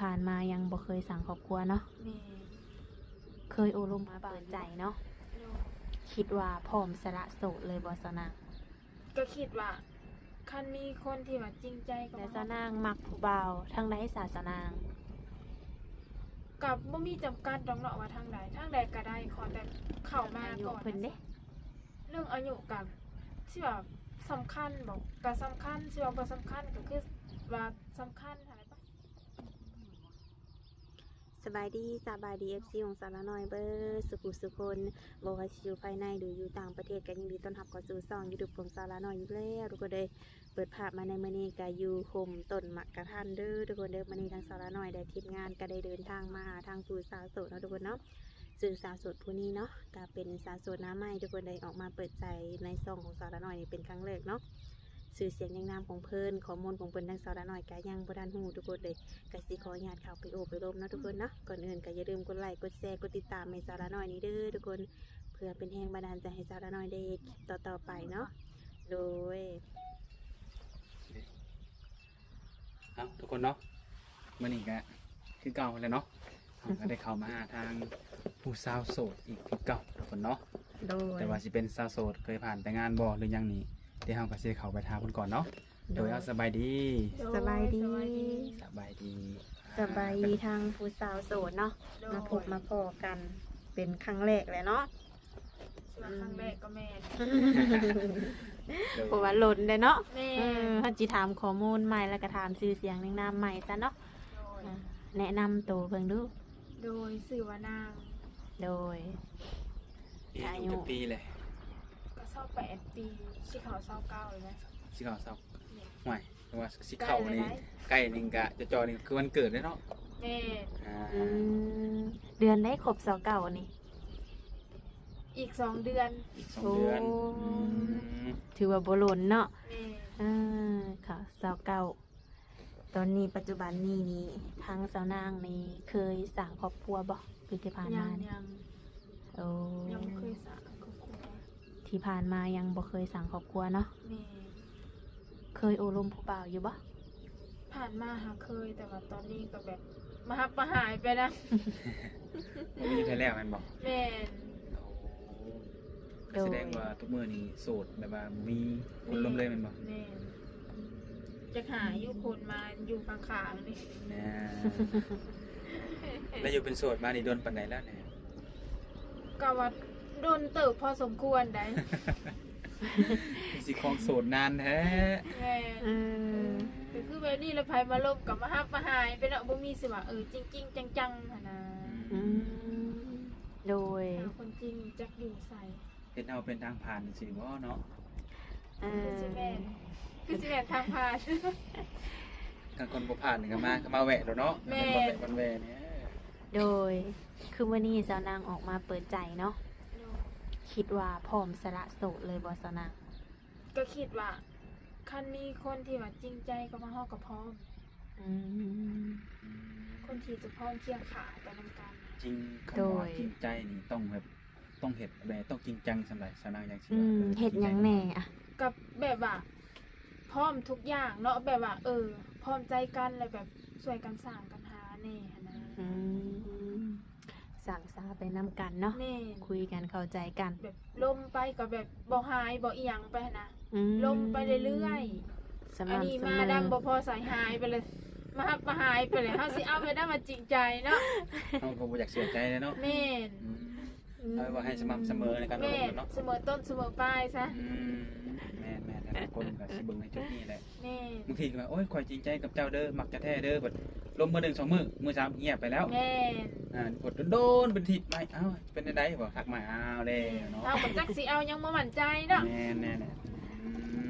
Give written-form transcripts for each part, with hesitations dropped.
ผ่านมายังบ่เคยสั่งครอบครัวเนาะแม่เคยโอลมมาเปิดใจเนาะคิดว่าพร้อมสละโสดเลยบ่สาวนางก็คิดว่าคันมีคนที่ว่าจริงใจกับแต่สาวนางมักผู้บ่าวทางใดสาวนางกับบ่มีจำกัดดอกเนาะว่าทางใดก็ได้ขอแต่เข้ามาก่อน เพิ่นเด้ เรื่องอายุกับที่ว่าสำคัญบอกก็สำคัญที่ว่าบ่สำคัญก็คือว่าสำคัญอะไรปะ สบายดีFC ของสาวละน้อยเบอร์สุคนบ่ว่าสิอยู่ภายในหรืออยู่ต่างประเทศก็ยินดีต้อนรับเข้าสู่ช่อง YouTube ของสาวละน้อยอีกแล้วทุกคนเด้อเปิดภาพมาในมื้อนี้ก็อยู่ห่มต้นมะกะทันเด้อทุกคนเด้อมื้อนี้ทางสาวละน้อยได้ทีมงานก็ได้เดินทางมาหาทางผู้สาวโสดเนาะทุกคนเนาะซึ่งสาวโสดผู้นี้เนาะก็เป็นสาวโสดหน้าใหม่ทุกคนได้ออกมาเปิดใจในช่องของสาวละน้อยนี่เป็นครั้งแรกเนาะสื่อเสียงในนามของเพิ่นข้อมูลของเพิ่นทางสาวละน้อยก็ยังบ่ทันฮู้ทุกคนเลยก็สิขออนุญาตเข้าไปโอบไปร่มเนาะทุกคนเนาะก่อนอื่นก็อย่าลืมกดไลค์กดแชร์กดติดตามให้สาวละน้อยนี้เด้อทุกคนเพื่อเป็นแรงบันดาลใจให้สาวละน้อยได้คลิปต่อๆไปเนาะโดย ครับทุกคนเนาะมื่อนี้ก็คือเก่าเลยเนาะเราก็ได้เข้ามาหาทางผู้สาวโสดอีกคือเก่าทุกคนเนาะ โดย แต่ว่าสิเป็นสาวโสดเคยผ่านแต่งานบ่หรือยังนี่เดี๋ยวเราก็สิเข้าไปถามเพิ่นก่อนเนาะโดยเอาสบายดี สบายดี สบายดี สบายดีทางผู้สาวโสดเนาะมาพบมาพอกันเป็นครั้งแรกเลยเนาะ ส่วนครั้งแรกก็แม่น เพราะว่าหล่นเลยเนาะ แม่ ถ้าจีถามข้อมูลใหม่แล้วก็ถามชื่อเสียงในนามใหม่ซะเนาะ โดย แนะนำตัวเพิ่งดู โดยสื่อว่านาง โดย อายุจักปีเลย ก็เศร้า8 ปีสิเขาเศร้า9เลยนะ สิเข้าเศร้าห่วยแต่ว่าสิเข้านี่ใกล้นึงกะจะจอนี่คือวันเกิดเลยเนาะ แม่ อ่า เดือนได้ครบเสาเก่านี่ อีก2 เดือน อีก2 เดือน โอ้ ม ถือว่าบ่หล่นเนาะ แม่ ค่ะเสาเก่าตอนนี้ปัจจุบันนี้นี่ทางสาวนางนี่เคยสั่งครอบครัวบ่ปีที่ผ่าน ยั มาง นี่ ยัง โอ้ ยังบ่เคยสร้างครอบครัว ที่ผ่านมายังบ่เคยสั่งครอบครัวเนาะ แม่ เคยโอลมผู้บ่าวอยู่บ่ ผ่านมาหาเคยแต่ว่าตอนนี้ก็แบบมาหับมาหายไปนะ บ่มีใครแล้วแม่นบ่ แม่น ก็แสดงว่าทุกมื้อนี้โสดแบบว่ามีคนลมเลยแม่นบ่ แม่นจะหาอยู่คนมาอยู่ข้างๆนี่ นะแล้วอยู่เป็นโสดมานี่โดนปานใดแล้วเนี่ย ก็ว่าโดนเติบพอสมควรได้ สิของโสดนานแท้ แม่น เออ ก็คือแบบนี้แล้วไผมาลบกับมาหับมาหายไปเนาะบ่มีสิว่าจริงๆจังๆหั่นน่ะ อืมโดย หาคนจริงจักอยู่ใส่ เฮ็ดเอาเป็นทางผ่านสิบ่เนาะ คือสิแม่นคือสิแม่นทางผ่าน ทางคนบ่ผ่านนี่ก็มาแวะแล้วเนาะ แม่ บ่แวะวันแวะเนี่ย โดยคือวันนี้สาวนางออกมาเปิดใจเนาะคิดว่าพร้อมสละโสดเลยบ่สาวนาง ก็คิดว่าคันมีคนที่ว่าจริงใจก็มาเฮาก็พร้อม อืม คนที่จะพร้อมเคียงขาไปนำกัน จริงคำว่าจริงใจนี่ต้องแบบต้องเฮ็ดแบบต้องจริงจังสำหรับสนางอย่างสิ เฮ็ดหยังแหน่อะ กับแบบว่าพร้อมทุกอย่างเนาะแบบว่าพร้อมใจกันเลยแบบช่วยกันสร้างกันหาแน่หั้นนะ อืมสั่งสาไปนำกันเนาะ แน่ คุยกันเข้าใจกัน แบบลมไปก็แบบบ่หายบ่อีหยังไปหั้นนะ อื ลมไปเรื่อย ส ๆอัน ม่ำ นี้ เส มาม อ ดังบ่พอสายหายไปเลย มาฮับมาหายไปเลยเฮาสิเอาไปได้มาจริงใจเนาะ เฮาก็บ่อยากเสียใจเลยเนาะ แม่น เอาไว้ว่าให้สม่ำเสมอในการล แม่ ง น เนาะ เสมอต้นเสมอปลายซะ แม่แต่ละคนก็สิเบิ่งในจุดนี้แหละ แม่น บางทีก็ว่าโอ้ยข่อยจริงใจกับเจ้าเด้อมักจะแท้เด้อบัดลมมื้อ1 2มื้อมื้อ3เงียบไปแล้ว แม่น กดโดนเป็นทิศไปเอ้าเป็นได้บ่ทักมาอ้าวแล้วเนาะ เอาบ่จักสิเอายังบ่มั่นใจเนาะ แน่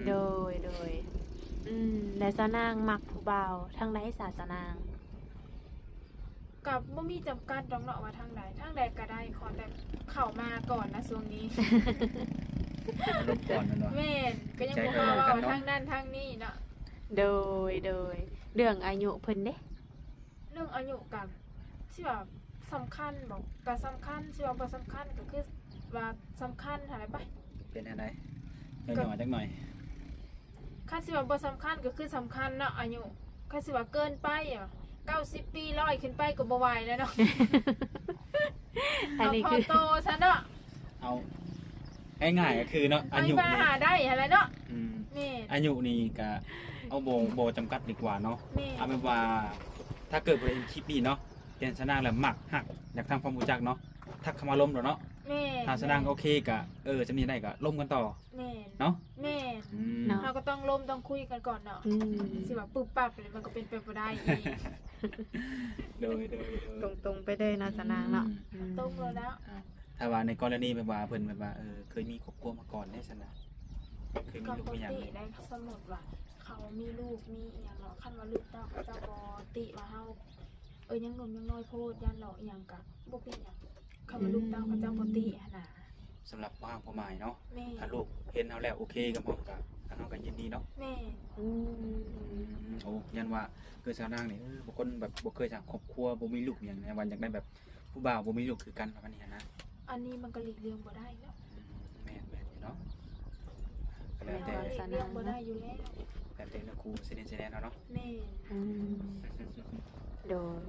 โดยและสาวนางมักผู้บ่าวทางใดสาวนาง กับบ่มีจำกัดดอกเนาะว่าทางใดก็ได้ขอแต่เข้ามาก่อนนะช่วงนี้ ลบก่อนนั่นเนาะ แม่นก็ยังบ่พอว่าทางนั้นทางนี้เนาะ โดยเรื่องอายุเพิ่นเด้ เรื่องอายุกับที่ว่าสำคัญบอกก็สำคัญที่ว่าบ่สำคัญก็คือว่าสำคัญหายไป เป็นอะไรหน่อยจักหน่อย คันสิว่าบ่สำคัญก็คือสำคัญเนาะอายุคันสิว่าเกินไปอ่ะ 90 ปี100ขึ้นไปก็บ่ไหวแล้วเนาะ อันนี้ พอ คือ โตซะเนาะ เอาง่ายๆก็คือเนาะอา ไป ยุ มา นี่ หาได้หั่นแหละเนาะ อืม แม่ อายุนี่ก็เอาโบจำกัดดีกว่าเนาะ แม่ เอาเป็นว่าถ้าเกิดประเด็นคลิปนี้เนาะเรียนสนางแล้วมักหักอยากทำความรู้จักเนาะทักเข้ามาล้มแล้วเนาะ แม่ ถ้าสนางโอเคก็จะมีได้ก็ล้มกันต่อ แม่ เนาะ แม่ อืม เนาะ เราก็ต้องล้มต้องคุยกันก่อนเนาะ อืม สิว่าปึ๊บปั๊บเลยมันก็เป็นไปบ่ได้อีก โดย ตรงๆไปเลยเนาะสนางเนาะ ตรงแล้วนะ ถ้าว่าในกรณีแบบว่าเพิ่นแบบว่าเคยมีครอบครัวมาก่อนได้สนะเคยมี ก็ ลูก ปก มีหยัง ติ เลย ได้สมมุติว่าเขามีลูกมีอหย่างเนาะคันว่าลูกเต้าเขาเจ้าบ่ติว่าเฮายังหนุ่มยังน้อยโพดยันหลอกอหย่างกะบ่เป็นหยังคำว่าลูกเต้าเขาเจ้าบ่ติหั่นน่ะ สำหรับว่างพ่อหมายเนาะ แม่ ถ้าลูกเห็นเฮาแล้วโอเคกับเฮาก็ทางเฮาก็ยินดีเนาะ แม่ อืม โอ้ยันว่าเกิดสาวนางนี่บางคนแบบบ่เคยจากครอบครัวบ่มีลูกอย่างเนี้ยวันอยากได้แบบผู้บ่าวบ่มีลูกคือกันประมาณนี้นะ อันนี้มันก็หลีกเลี่ยงบ่ได้เนาะ แม่นอยู่เนาะก็ แม่ แล้วแต่ หลีกเลี่ยงบ่ได้อยู่แล้ว แล้วแต่เนื้อคู่เสด็จเนาะ แม่ อืมโดย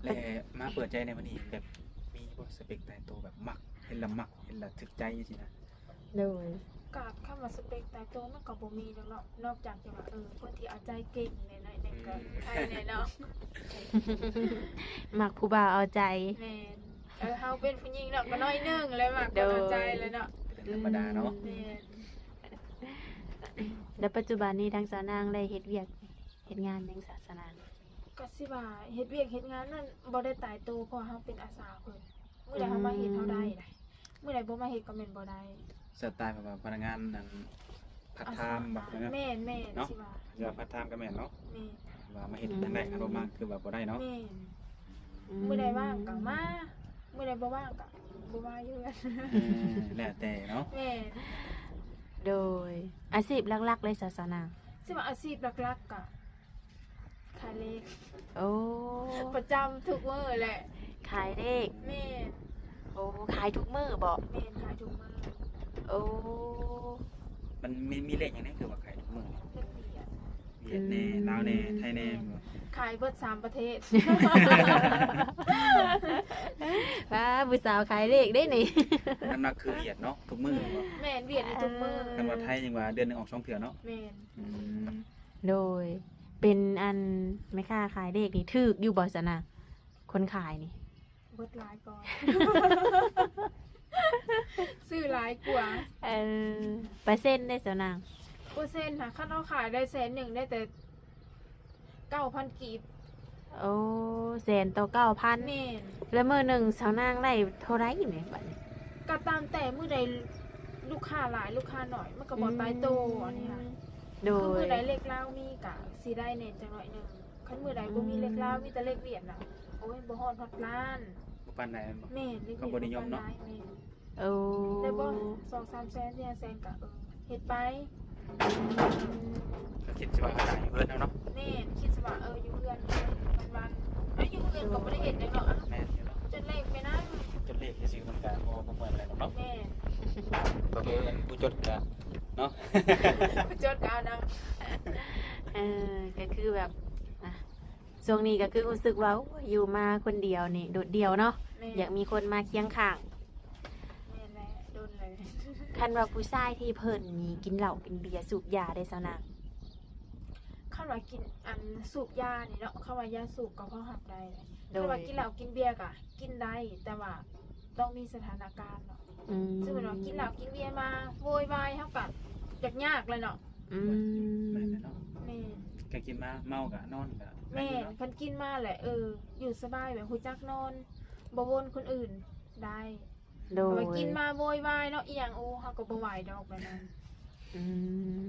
และมาเปิดใจในวันนี้แบบมีบ่สเปคแต่ตัวแบบมักเห็นละมักเห็นละถึกใจจังซี่นะ โดย กาบคำว่าสเปคตายตัวมันก็บ่มีแล้วเนาะนอกจากจะว่าคนที่เอาใจเก่งในหน่อยนึงก็ใช่แน่เนาะ มักผู้บ่าวเอาใจ แม่นเฮาเป็นผู้หญิงเนาะก็น้อยหนึงเลยมักก็เอาใจเลยเนาะ เป็นธรรมดาเนาะ แม่น แล้วปัจจุบันนี้ทางสาวนางได้เฮ็ดเวียกเฮ็ดงานหยังศาสนา ก็สิว่าเฮ็ดเวียกเฮ็ดงานนั่นบ่ได้ตายตัวเพราะเฮาเป็นอาสาเพิ่นมื้อใดเฮามาเฮ็ดเฮาได้ได้มื้อใดบ่มาเฮ็ดก็แม่นบ่ได้ สไตล์แบบว่าพนักงานนั้นพัฒไทม์แบบนั้น แม่นแม่น เนาะ สิว่า จะพัฒไทม์ก็แม่นเนาะ แม่น ว่ามาเห็นจังได๋คันบ่มากคือแบบบ่ได้เนาะ แม่นมื้อใดว่างก็มามื้อใดบ่ว่างก็บ่มาอยู่กัน แล้วแต่เนาะ แม่น โดยอาชีพหลักๆเลยศาสนา สิว่าอาชีพหลักๆก็ขายเลข โอ้ ประจำทุกมื้อแหละ ขายเลข แม่น โอ้ขายทุกมื้อบ่ แม่นขายทุกมื้อ โอ้ มันมีเลขอย่างนี้คือว่าขายทุกมื้อนี่ เลขเบียด เวียดแน่ลาวแน่ไทยแน่ ขายเบิด3ประเทศ ว้าผู้สาวขายเลขได้นี่ น้ำหนักคือเวียดเนาะทุกมื้อบ่ แม่นเวียดในทุกมื้อ คันว่าไทยยังว่าเดือนหนึงออก2เทื่อเนาะ แม่น อืม โดย เป็นอันแม่ค้าขายเลขนี่ถูกอยู่บ่ซะนะคนขายนี่ เบิดหลายก่อน ซื้อหลายกว่า เปอร์เซ็นต์ได้ซะนาง เปอร์เซ็นต์นะคันเราขายได้100,000ได้แต่ 9,000 กีบ โอ้แสนต่อ9,000 แม่น แล้วมื้อหนึงสาวนางได้เท่าไหร่แม่บัดนี้ ก็ตามแต่มื้อใดลูกค้าหลายลูกค้าน้อยมันก็บ่ตายโตอันนี้ค่ะ โด คือย มื้อใดเลขลาวมีก็สิได้แหน่จังหน่อยหนึงคันมื้อใดบ่มีเลขลาวมีแต่เลขเวียดน่ะโอ้ยบ่ฮอดฮอดล้าน บ่ปานใดบ่ แม่นเลข ก็บ่นิยมเนาะ แม่น โอ้ ได้บ่2-3แสน4แสนก็เฮ็ดไป ก็คิดสิว่าขายเพิ่นเอาเนาะ แม่นคิดว่าอยู่เฮือนวันๆอยู่เฮือนก็บ่ได้เฮ็ดจังเนาะ แม่นอยู่เนาะ จนเลขไปนะ จดเลขซื่อๆมันก็บ่เหมือนอะไรเนาะ แม่ ก็คือผู้จดก็เนาะ จดกเอานำ ก็คือแบบอ่ะช่วงนี้ก็คือรู้สึกว่าโอ้ยอยู่มาคนเดียวนี่โดดเดี่ยวเนาะ แม่ อยากมีคนมาเคียงข้าง แม่แหละโดนเลย คันว่าผู้ชายที่เพิ่นมีกินเหล้ากินเบียร์สูบยาได้ซะนาง คันว่ากินอันสูบยานี่เนาะคันว่ายาสูบก็พอหับได้เลย โด คันว่าย กินเหล้ากินเบียร์ก็กินได้แต่ว่าต้องมีสถานการณ์เนาะ อืม ซึ่งว่ากินเหล้ากินเบียร์มาโวยวายเฮาก็ยากเลยเนาะ อืม แม่นเนาะ แม่ ก็กินมาเมาก็นอนก็ แม่คันกินมาแหละอยู่สบายแบบฮู้จักนอนบ่วนคนอื่นได้ โดย ไปกินมาโวยวายเนาะอีหยังเฮาก็บ่ไหวดอกแบบนั้น อื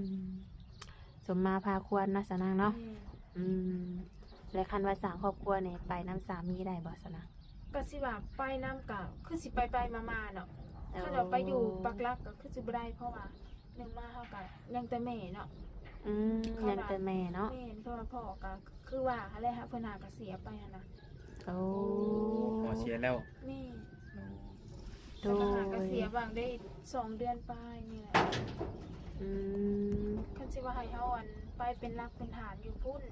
มสมมาพาควรเนาะสะนางเนาะ แม่ อืมและคันว่าสร้างครอบครัวนี่ไปน้ำสามีได้บ่สะนาง ก็สิว่าไปน้ำกับคือสิไปมาๆเนาะถ้าเราไปอยู่ปักหลักก็คือสิบ่ได้เพราะว่าหนึ่งมาเฮาก็ยังแต่แม่เนาะ อืมยังแต่แม่เนาะ แม่เพราะว่าพ่อก็คือว่าอะไรฮะเพิ่นหาก็เสียไปหั่นน่ะ โอ้ พอเสียแล้ว แม่ โด เพิ่นหาก็ ย เสียบางได้2 เดือนปลายนี่แหละ อืม คันสิว่าให้เฮาอันไปเป็นรักเป็นฐานอยู่พุ่น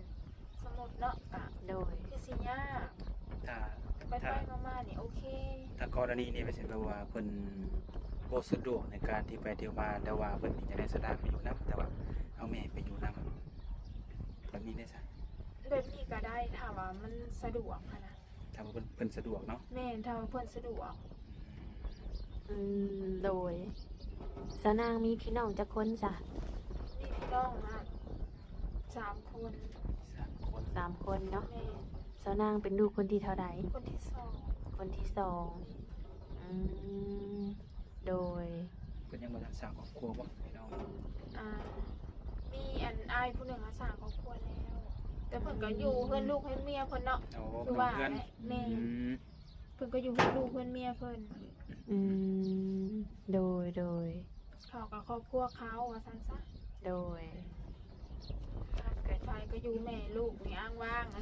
ส หมดเนาะก็ โดย คือสิยาก ถ้า ไปมาๆนี่โอเค ถ้ากรณีนี้ไม่ใช่แปลว่าเพิ่นบ่สะดวกในการที่ไปเที่ยวมาแต่ว่าเพิ่นนี่จะได้สถานไปอยู่นํแต่ว่าเอาแม่ไปอยู่นํแบบนี้ได้ซะ แบบนี้ก็ได้ถ้าว่ามันสะดวกหั้นนะ ถ้าว่าเพิ่นสะดวกเนาะ แม่นถ้าว่าเพิ่นสะดวก โดยสาวนางมีพี่น้องจักคนจ้ะ มีพี่น้องมา3 คน 3 คน 3 คนเนาะ แม่น สาวนางเป็นลูกคนที่เท่าใด คนที่สอง คนที่สองโดย เพิ่นยังบ่ทันสร้างครอบครัวบ่พี่น้อง อ่ามีอันอายผู้หนึ่งอาสาครอบครัวแล้ว แต่เพิ่นก็อยู่เพื่อนลูกเพื่อนเมียเพิ่นเนาะ โอ้ คือ น้อง ว่า เพื่อน แหละแม่ อืม เพิ่นก็อยู่เพื่อนลูกเพื่อนเมียเพิ่น โดย เขากับครอบครัวเขาว่าซั่นซะ โดย ถ้าเกิดไฟก็อยู่แม่ลูกนี่อ้างว่างนะ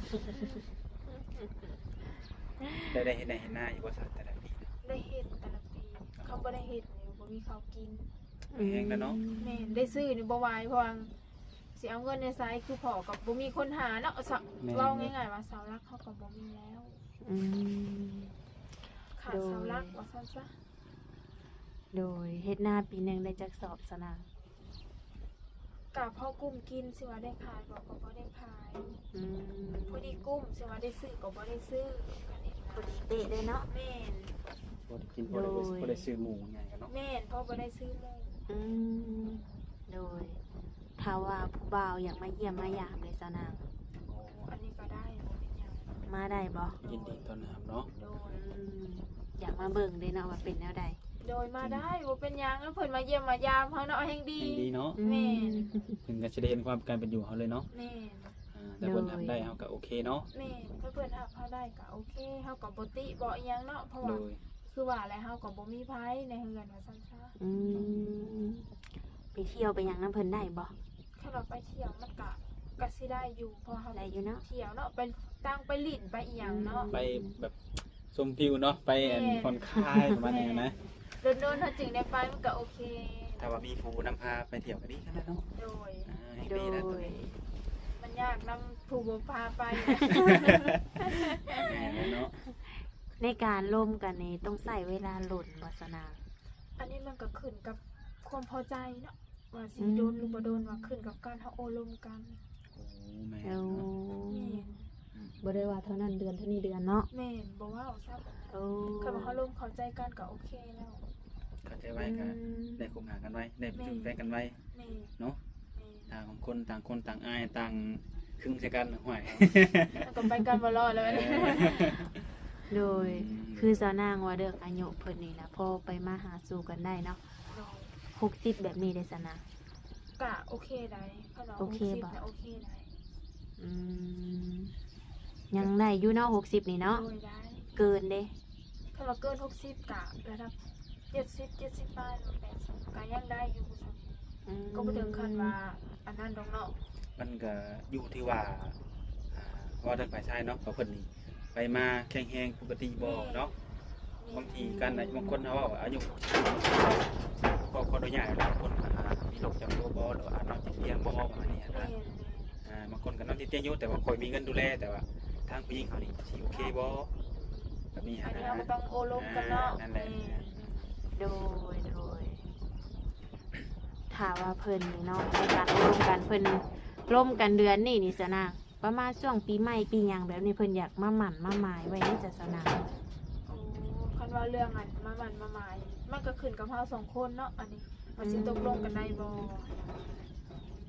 ได้เห็นหน้าอยู่บ่ซั่นแต่ละปีนะ ได้เฮ็ดแต่ละปีเขาบ่ได้เฮ็ดนี่บ่มีข้าวกิน แฮงแล้วเนาะ แม่นได้ซื้อนี่บ่ไหวเพราะว่าสิเอาเงินในไสคือพ่อกับบ่มีคนหาเนาะเว้าง่ายๆว่าเสาหลักเขาก็บ่มีแล้ว อืม ขาดเสาหลักว่าซั่นซะ โดยเฮ็ดหน้าปีหนึงได้จักสอบสาวนาง กะพอกุ้มกินสิว่าได้ขายก็บ่ได้ขาย อืม พอดีกุ้มสิว่าได้ซื้อก็บ่ได้ซื้อกันนี่ พอดีเป๊ะเลยเนาะ แม่น บ่ได้กินบ่ได้ซื้อหมูไงกันเนาะ แม่นเพราะบ่ได้ซื้อหมู อืมโดยถ้าว่าผู้บ่าวอยากมาเยี่ยมมายามเลยสาวนาง โอ้อันนี้ก็ได้บ่เป็นหยัง มาได้บ่ ยินดีต้อนรับเนาะ โดย อยากมาเบิ่งเลยเนาะว่าเป็นแนวใด โดยมาได้บ่เป็นหยังแล้วเพิ่นมาเยี่ยมมายามเฮาเนาะแฮงดี ดีเนาะ แม่น เพิ่นก็สิได้เห็นความการเป็นอยู่เฮาเลยเนาะ แม่น แต่เพิ่นทำได้เฮาก็โอเคเนาะ แม่นถ้าเพิ่นรับเฮาได้ก็โอเคเฮาก็บ่ติบ่อีหยังเนาะเพราะ โด ว่าย คือว่าแล้วเฮาก็บ่มีไผในเฮือนว่าซั่นซะ อืมไปเที่ยวไปหยังน้ำเพิ่นได้บ่ ถ้าเราไปเที่ยวมันก็สิได้อยู่เพราะเฮา ได้อยู่เนาะ เที่ยวเนาะไปตั้งไปลิ้นไปอีหยังเนาะ ไปแบบชมวิวเนาะไปผ่อนคลายประมาณนี้นะ โดนๆถ้าจึงได้ไปมันก็โอเค ถ้าว่ามีผู้นำพาไปเที่ยวก็ดีขนาดเนาะ โดย ให้ โด ดีนะตัวย นี้ มันยากนำผู้บ่พาไป เนาะ ในการร่วมกันนี่ต้องใส่เวลาหล่นบ่สาวนาง อันนี้มันก็ขึ้นกับความพอใจเนาะว่าสิ อืม โดนหรือบ่โดนว่าขึ้นกับการเฮาโอลมกัน โอ้แม่ เอา เนาะ แม่น บ่ได้ว่าเท่านั้นเดือนเท่านี้เดือนเนาะ แม่นบ่ว่าเอาซะ โอ้ คือว่าเฮาลมเข้าใจกันก็โอเคแล้ว เข้าใจไว้ก็ได้คบหากันไว้ได้ไปอยู่แฟนกันไว้ แม่ เนาะ แม่ ต่างคนต่างอายต่างครึ่งใส่กันห่วย แล้วก็ไปกันบ่รอดแล้วเนี่ย โดยคือสาวนางว่าเด้ออายุเพิ่นนี่นะพอไปมาหาสู่กันได้เนาะ60แบบนี้ได้สาวนาง ก็โอเคได้ถ้าเรา โอเคบ่ 60นะโอเคได้ อืมยังได้อยู่เนาะ60นี่เนาะ โดยได้ เกินเด้ ถ้าเราเกิน60กะระดับ70 80ก็ยังได้อยู่ซั่น ก็บ่ถึงขั้นว่าอันนั้นดอกเนาะ มันก็อยู่ที่ว่าว่าทางฝ่ายชายเนาะกับเพิ่นนี่ไปมาแข็งแรงปกติบ่เนาะบางทีกันบางคนเขาว่าอายุก็ขออนุญาตบางคนมีโรคจำตัวบ่หรือว่านอนติดเตียงบ่ประมาณนี้ แม่ นะ น บางคนก็นอนติดเตียงอยู่แต่ว่าคอยมีเงินดูแลแต่ว่าทางผู้หญิงเขานี่สิโอเคบ่แบบนี้ อันนี้ นะ เราก็ต้องโอลมกันเนาะ นั่นแหละ โดยถ้าว่าเพิ่นนี่เนาะในการร่วมกันเพิ่นร่วมกันเดือนนี่สาวนางประมาณช่วงปีใหม่ปีหยังแบบนี้เพิ่นอยากมาหมั่นมาหมายไว้ในศาสนา โอ้คันว่าเรื่องอันมามันมาหมายมันก็ขึ้นกับเฮาสองคนเนาะอันนี้มันสิตกลงกันได้บ่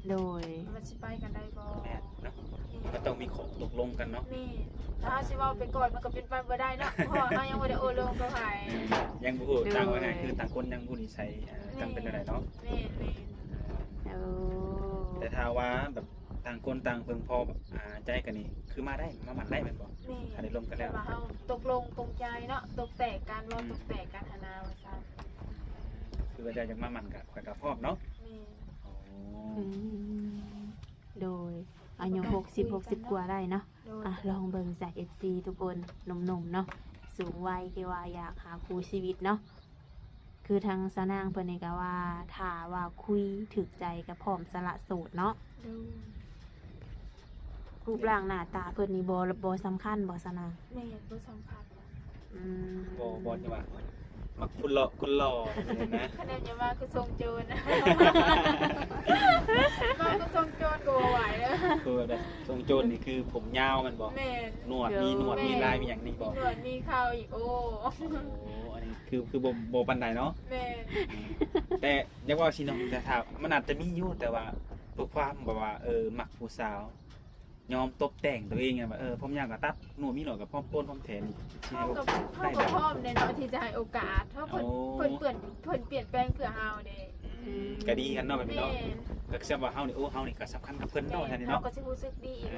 โดย มันสิไปกันได้บ่ แม่นเนาะก็ต้องมีข้อตกลงกันเนาะ นี่ถ้าสิเว้าไปก่อนมันก็เป็นไปบ่ได้เนาะเพราะว่าเฮายังบ่ได้โอลมกับไผ ยังบ่ฮู้ต่างว่าไงคือต่างคนยังบ่นิสัยจังเป็นอะไรเนาะ แม่น โอ้ แต่ถ้าว่าแบบต่างคนต่างเพิ่งพอแบบใจกันนี่คือมาได้มามันได้แม่นบ่ นี่ ถ้าได้ร่วมกันแล้ว ต่ว่าเฮาตกลงปรงใจเนาะตกแตกกันว่าตกแตกกันหนนาว่าซั่น คือว่าจะอยากมามันกับข่อยกับพร้อมเนาะ นี่ อืมโดยอายุ60 กว่าได้เนาะ โดย อ่ะลองเบิ่งจาก FC ทุกคนหนุ่มๆเนาะสูงวัยที่ว่าอยากหาคู่ชีวิตเนาะคือทางสาวนางเพิ่นนี่ก็ว่าถ้าว่าคุยถึกใจกับพร้อมสละโสดเนาะ ดู รูปร่างหน้าตาเพิ่นนี่บ่สำคัญบ่ซะนะ แม่นบ่สำคัญ อืม บ่จะว่ามักคุณหล่อเนี่ยนะ คะแนนอย่ามาคือทรงโจรนะมาคือทรงโจรก็บ่ไหวแล้ว คือแบบทรงโจรนี่คือผมยาวมันบ่ แม่น หนวดมีลายมีหยังนี่บ่ มีหนวดมีเขาอีกโอ้ โอ้อันนี้คือบ่ปานใดเนาะ แม่น แต่อยังว่าสิเนาะแต่ถ้ามันอาจจะมีอยู่แต่ว่าเพื่อความแบบว่ามักผู้สาวยอมตบแต่งตัวเองไงว่าผมอยากก็ตัดหนวดมีหนวดกับพร้อมโป้นพร้อมแถมสิ เท่า ให้ กับพร้อมในเนาะที่จะให้โอกาสเท่าเพิ่นเปลี่ยนแปลงเพื่อเฮาเด้ ก็ดีกันเนาะแบบนี้ แม่ เนาะก็คือว่าเฮานี่เฮานี่ก็สำคัญกับเพิ่นเนาะท่านนี่ เฮา เนาะ ก็สิรู้สึกดีอีก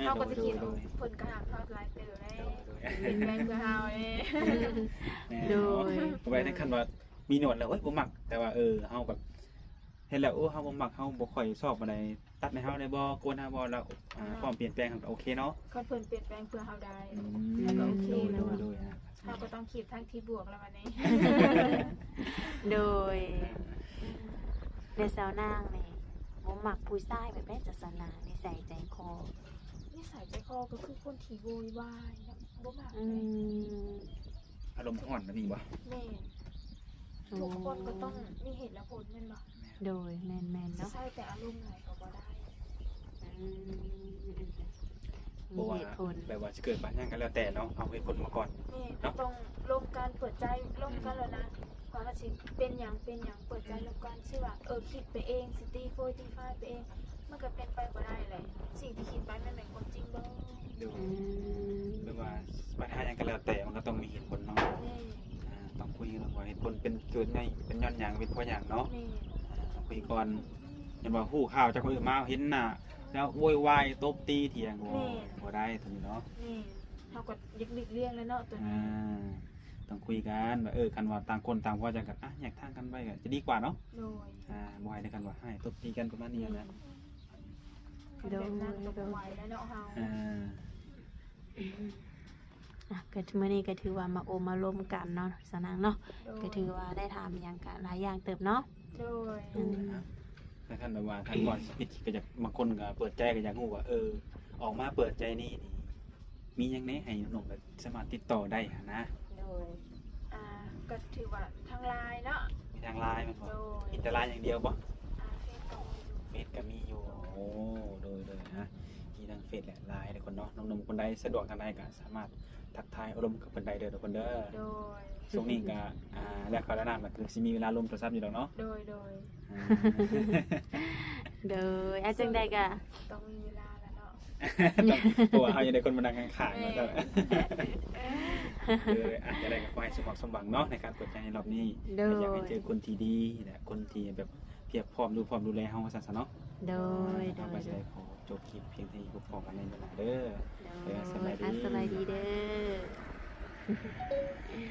เฮาก็จะคิดว่าเพิ่นก็หักเฮาหลายเติบได้เปลี่ยนแปลงเพื่อเฮาเด้ โดย บ่ไปถึงขั้นว่ามีหนวดแล้วบ่มักแต่ว่าเฮาแบบเห็นแล้วเฮาบ่มักเฮาบ่ค่อยชอบปานใดตัดให้เฮาได้บ่โกนเฮาบ่แล้วพร้อมเปลี่ยนแปลงก็โอเคเนาะ ก็เพิ่นเปลี่ยนแปลงเพื่อเฮาได้ โดย เฮาก็ต้องคิดทั้งที่บวกแล้ววันนี้ โดยในสาวนางนี่บ่มักผู้ชายแบบได้ศาสนานิสัยใจคอ นิสัยใจคอก็คือคนที่โวยวายนะบ่มัก อื เลย ม อารมณ์อ่อนนะนี่บ่ แม่ทุกคนก็ต้องมีเหตุและผลแม่นบ่ โดยแม่น สิ ๆเนาะ ใช่แต่อารมณ์ไหนก็บ่ได้ อืม เพ มี ราะว่า เหตุผล แบบว่าจะเกิดปัญหากันแล้วแต่เนาะเอาเหตุผลมาก่อน แม่ก็ต้องลงการเปิดใจลงกันแล้วนะว่าสิเป็นหยังเปิดใจลงกันสิว่าคิดไปเองสิตีโฟยตีฟ้ายไปเองมันก็เป็นไปบ่ได้แหละสิ่งที่คิดไปมันเป็นความจริงบ่ ดู อืม หรือว่าปัญหาอย่างกันแล้วแต่มันก็ต้องมีเหตุผลเนาะ แม่ ต้องคุยกันว่าเหตุผลเป็นเกิดไงเป็นย้อนหยังเป็นเพราะหยังเนาะ แม่ ต้องคุยก่อนเห็นว่าฮู้ข่าวจากคนอื่นมาเห็นหน้าแล้วโวยวายตบตีเถียงบ่ได้ตรงนี้เนาะ แม่เฮาก็อยากหลีกเลี่ยงแล้วเนาะตัวนี้ ต้องคุยกันว่ากันว่าต่างคนต่างพอใจกันแยกทางกันไปก็จะดีกว่าเนาะ โดย บ่ให้ได้กันว่าให้ตบตีกันประมาณนี้นะ โดยนั้นก็บ่ไหวแล้วเนาะเฮา อ่ะก็มื้อนี้ก็ถือว่ามาโอมาร่วมกันเนาะสนางเนาะก็ถือว่าได้ถามหยังกันหลายอย่างเติบเนาะ โดย อืม ถ้าท่านแบบว่าท่านก่อนปิดก็จะบางคนก็เปิดใจก็อยากรู้ว่าออกมาเปิดใจนี่มีหยังแน่ให้หนุ่มๆแบบสามารถติดต่อได้นะ โดยก็ถือว่าทางไลน์เนาะ มีทางไลน์มันบ่ โดย อินเตอร์ไลน์อย่างเดียวบ่ เฟซก็มีอยู่ เฟซก็มีอยู่โอ้โดยนะมีทั้งเฟซและไลน์ทุกคนเนาะหนุ่มๆคนใดสะดวกทางใดก็สามารถทักทายอารมณ์กับคนใดเด้อทุกคนเด้อ โดย ช่วงนี้ก็แล้วเขาแล้วนานก็คือสิมีเวลาลมโทรศัพท์อยู่ดอกเนาะ โดย อ่า โดยอาจังใดก็ ต้องมีเวลาแล้วเนาะ ต้องเพราะว่าเฮายังได้คนมานั่งข้างๆเนาะแต่อาจจะได้ก็ขอให้สมหวังสมหวังเนาะในการเปิดใจในรอบนี้ โด อยาก ย ให้เจอคนที่ดีและคนที่แบบเพียบพร้อมดูแลเฮาซั่นซะเนาะ โดย เอาไปใช้ขอจบคลิปเพียงเท่านี้พบกันในเวลาเด้อ โดยสบายดีเด้อ